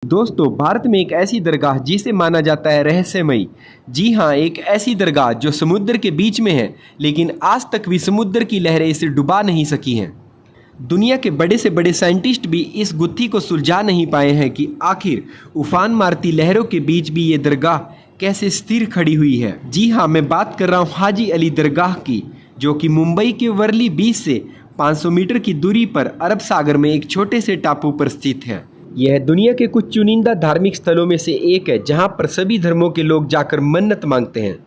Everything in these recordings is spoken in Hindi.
दोस्तों, भारत में एक ऐसी दरगाह जिसे माना जाता है रहस्यमयी। जी हाँ, एक ऐसी दरगाह जो समुद्र के बीच में है, लेकिन आज तक भी समुद्र की लहरें इसे डुबा नहीं सकी हैं। दुनिया के बड़े से बड़े साइंटिस्ट भी इस गुत्थी को सुलझा नहीं पाए हैं कि आखिर उफान मारती लहरों के बीच भी ये दरगाह कैसे स्थिर खड़ी हुई है। जी हाँ, मैं बात कर रहा हूँ हाजी अली दरगाह की, जो कि मुंबई के वर्ली बीच से 500 मीटर की दूरी पर अरब सागर में एक छोटे से टापू पर स्थित है। यह दुनिया के कुछ चुनिंदा धार्मिक स्थलों में से एक है, जहां पर सभी धर्मों के लोग जाकर मन्नत मांगते हैं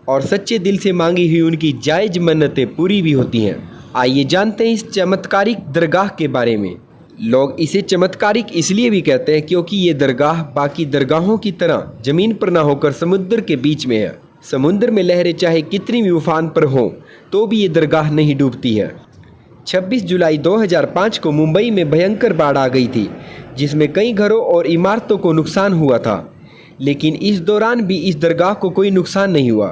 और सच्चे दिल से मांगी हुई उनकी जायज मन्नतें पूरी भी होती हैं। आइए जानते हैं इस चमत्कारिक दरगाह के बारे में। लोग इसे चमत्कारिक इसलिए भी कहते हैं क्योंकि ये दरगाह बाकी दरगाहों की तरह जमीन पर न होकर समुद्र के बीच में है। समुद्र में लहरें चाहे कितनी भी उफान पर हों तो भी ये दरगाह नहीं डूबती है। 26 जुलाई 2005 को मुंबई में भयंकर बाढ़ आ गई थी, जिसमें कई घरों और इमारतों को नुकसान हुआ था, लेकिन इस दौरान भी इस दरगाह को कोई नुकसान नहीं हुआ।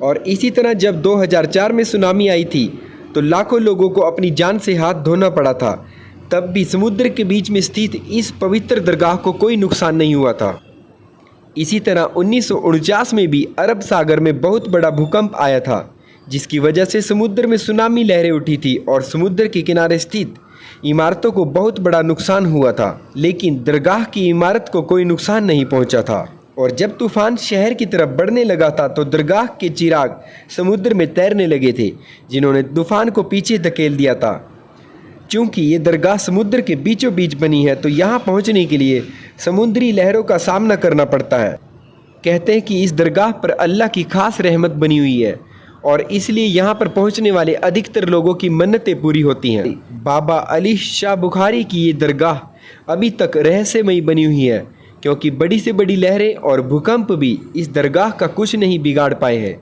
और इसी तरह जब 2004 में सुनामी आई थी तो लाखों लोगों को अपनी जान से हाथ धोना पड़ा था, तब भी समुद्र के बीच में स्थित इस पवित्र दरगाह को कोई नुकसान नहीं हुआ था। इसी तरह 1949 में भी अरब सागर में बहुत बड़ा भूकंप आया था, जिसकी वजह से समुद्र में सुनामी लहरें उठी थी और समुद्र के किनारे स्थित इमारतों को बहुत बड़ा नुकसान हुआ था, लेकिन दरगाह की इमारत को कोई नुकसान नहीं पहुंचा था। और जब तूफान शहर की तरफ बढ़ने लगा था तो दरगाह के चिराग समुद्र में तैरने लगे थे, जिन्होंने तूफान को पीछे धकेल दिया था। चूँकि ये दरगाह समुद्र के बीचों बीच बनी है तो यहाँ पहुँचने के लिए समुद्री लहरों का सामना करना पड़ता है। कहते हैं कि इस दरगाह पर अल्लाह की खास रहमत बनी हुई है और इसलिए यहाँ पर पहुँचने वाले अधिकतर लोगों की मन्नतें पूरी होती हैं। बाबा अली शाह बुखारी की ये दरगाह अभी तक रहस्यमयी बनी हुई है, क्योंकि बड़ी से बड़ी लहरें और भूकंप भी इस दरगाह का कुछ नहीं बिगाड़ पाए हैं।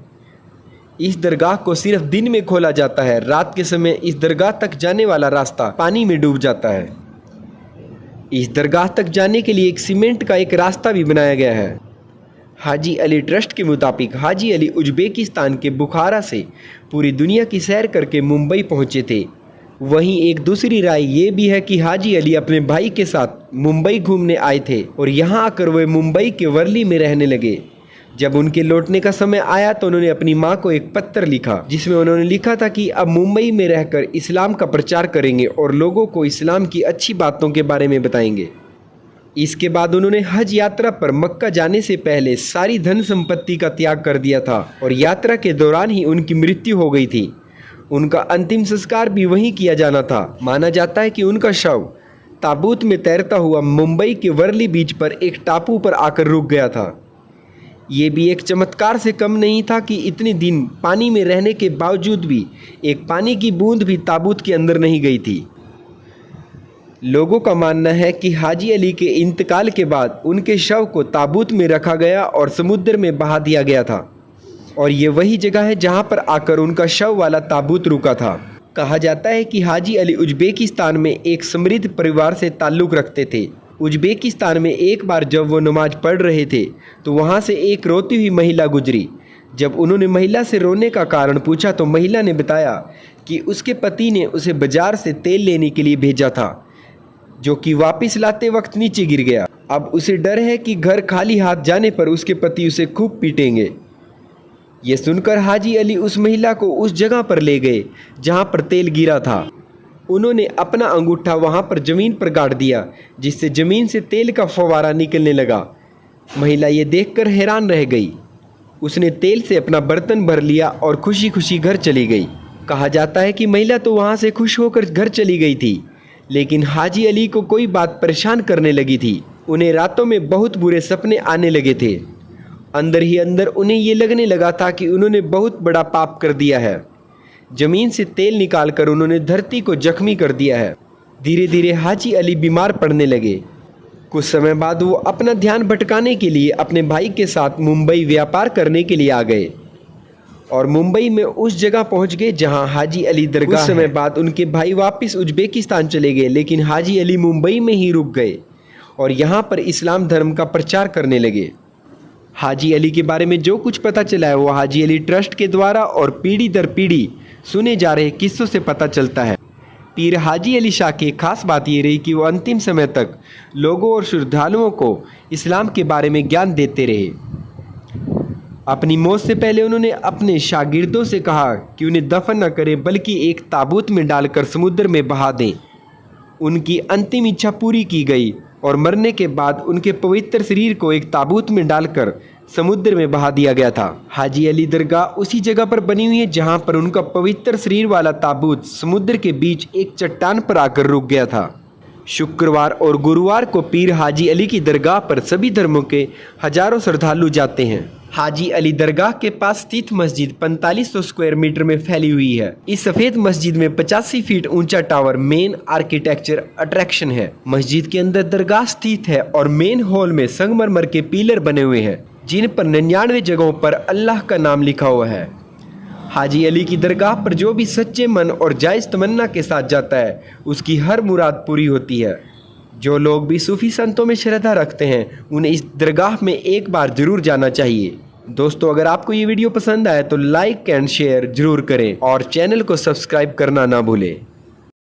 इस दरगाह को सिर्फ दिन में खोला जाता है, रात के समय इस दरगाह तक जाने वाला रास्ता पानी में डूब जाता है। इस दरगाह तक जाने के लिए एक सीमेंट का एक रास्ता भी बनाया गया है। हाजी अली ट्रस्ट के मुताबिक हाजी अली उज्बेकिस्तान के बुखारा से पूरी दुनिया की सैर करके मुंबई पहुंचे थे। वहीं एक दूसरी राय ये भी है कि हाजी अली अपने भाई के साथ मुंबई घूमने आए थे और यहाँ आकर वे मुंबई के वर्ली में रहने लगे। जब उनके लौटने का समय आया तो उन्होंने अपनी माँ को एक पत्र लिखा, जिसमें उन्होंने लिखा था कि अब मुंबई में रहकर इस्लाम का प्रचार करेंगे और लोगों को इस्लाम की अच्छी बातों के बारे में बताएंगे। इसके बाद उन्होंने हज यात्रा पर मक्का जाने से पहले सारी धन संपत्ति का त्याग कर दिया था और यात्रा के दौरान ही उनकी मृत्यु हो गई थी। उनका अंतिम संस्कार भी वहीं किया जाना था। माना जाता है कि उनका शव ताबूत में तैरता हुआ मुंबई के वर्ली बीच पर एक टापू पर आकर रुक गया था। ये भी एक चमत्कार से कम नहीं था कि इतने दिन पानी में रहने के बावजूद भी एक पानी की बूंद भी ताबूत के अंदर नहीं गई थी। लोगों का मानना है कि हाजी अली के इंतकाल के बाद उनके शव को ताबूत में रखा गया और समुद्र में बहा दिया गया था, और ये वही जगह है जहां पर आकर उनका शव वाला ताबूत रुका था। कहा जाता है कि हाजी अली उज्बेकिस्तान में एक समृद्ध परिवार से ताल्लुक़ रखते थे। उज्बेकिस्तान में एक बार जब वो नमाज पढ़ रहे थे तो वहाँ से एक रोती हुई महिला गुजरी। जब उन्होंने महिला से रोने का कारण पूछा तो महिला ने बताया कि उसके पति ने उसे बाजार से तेल लेने के लिए भेजा था, जो कि वापस लाते वक्त नीचे गिर गया। अब उसे डर है कि घर खाली हाथ जाने पर उसके पति उसे खूब पीटेंगे। ये सुनकर हाजी अली उस महिला को उस जगह पर ले गए जहाँ पर तेल गिरा था। उन्होंने अपना अंगूठा वहाँ पर ज़मीन पर गाड़ दिया, जिससे ज़मीन से तेल का फव्वारा निकलने लगा। महिला ये देखकर हैरान रह गई। उसने तेल से अपना बर्तन भर लिया और खुशी खुशी घर चली गई। कहा जाता है कि महिला तो वहाँ से खुश होकर घर चली गई थी, लेकिन हाजी अली को कोई बात परेशान करने लगी थी। उन्हें रातों में बहुत बुरे सपने आने लगे थे। अंदर ही अंदर उन्हें ये लगने लगा था कि उन्होंने बहुत बड़ा पाप कर दिया है। ज़मीन से तेल निकालकर उन्होंने धरती को जख्मी कर दिया है। धीरे धीरे हाजी अली बीमार पड़ने लगे। कुछ समय बाद वो अपना ध्यान भटकाने के लिए अपने भाई के साथ मुंबई व्यापार करने के लिए आ गए और मुंबई में उस जगह पहुंच गए जहां हाजी अली दरगाह। कुछ समय बाद उनके भाई वापस उज्बेकिस्तान चले गए, लेकिन हाजी अली मुंबई में ही रुक गए और यहाँ पर इस्लाम धर्म का प्रचार करने लगे। हाजी अली के बारे में जो कुछ पता चला है वो हाजी अली ट्रस्ट के द्वारा और पीढ़ी दर पीढ़ी सुने जा रहे किस्सों से पता चलता है। पीर हाजी अली शाह की खास बात ये रही कि वो अंतिम समय तक लोगों और श्रद्धालुओं को इस्लाम के बारे में ज्ञान देते रहे। अपनी मौत से पहले उन्होंने अपने शागिर्दों से कहा कि उन्हें दफन न करें बल्कि एक ताबूत में डालकर समुद्र में बहा दें। उनकी अंतिम इच्छा पूरी की गई और मरने के बाद उनके पवित्र शरीर को एक ताबूत में डालकर समुद्र में बहा दिया गया था। हाजी अली दरगाह उसी जगह पर बनी हुई है जहां पर उनका पवित्र शरीर वाला ताबूत समुद्र के बीच एक चट्टान पर आकर रुक गया था। शुक्रवार और गुरुवार को पीर हाजी अली की दरगाह पर सभी धर्मों के हजारों श्रद्धालु जाते हैं। हाजी अली दरगाह के पास स्थित मस्जिद 4500 स्क्वायर मीटर में फैली हुई है। इस सफेद मस्जिद में 85 फीट ऊंचा टावर मेन आर्किटेक्चर अट्रैक्शन है। मस्जिद के अंदर दरगाह स्थित है और मेन हॉल में संगमरमर के पिलर बने हुए हैं जिन पर 99 जगहों पर अल्लाह का नाम लिखा हुआ है। हाजी अली की दरगाह पर जो भी सच्चे मन और जायज़ तमन्ना के साथ जाता है उसकी हर मुराद पूरी होती है। जो लोग भी सूफ़ी संतों में श्रद्धा रखते हैं उन्हें इस दरगाह में एक बार ज़रूर जाना चाहिए। दोस्तों, अगर आपको ये वीडियो पसंद आए तो लाइक एंड शेयर ज़रूर करें और चैनल को सब्सक्राइब करना ना भूलें।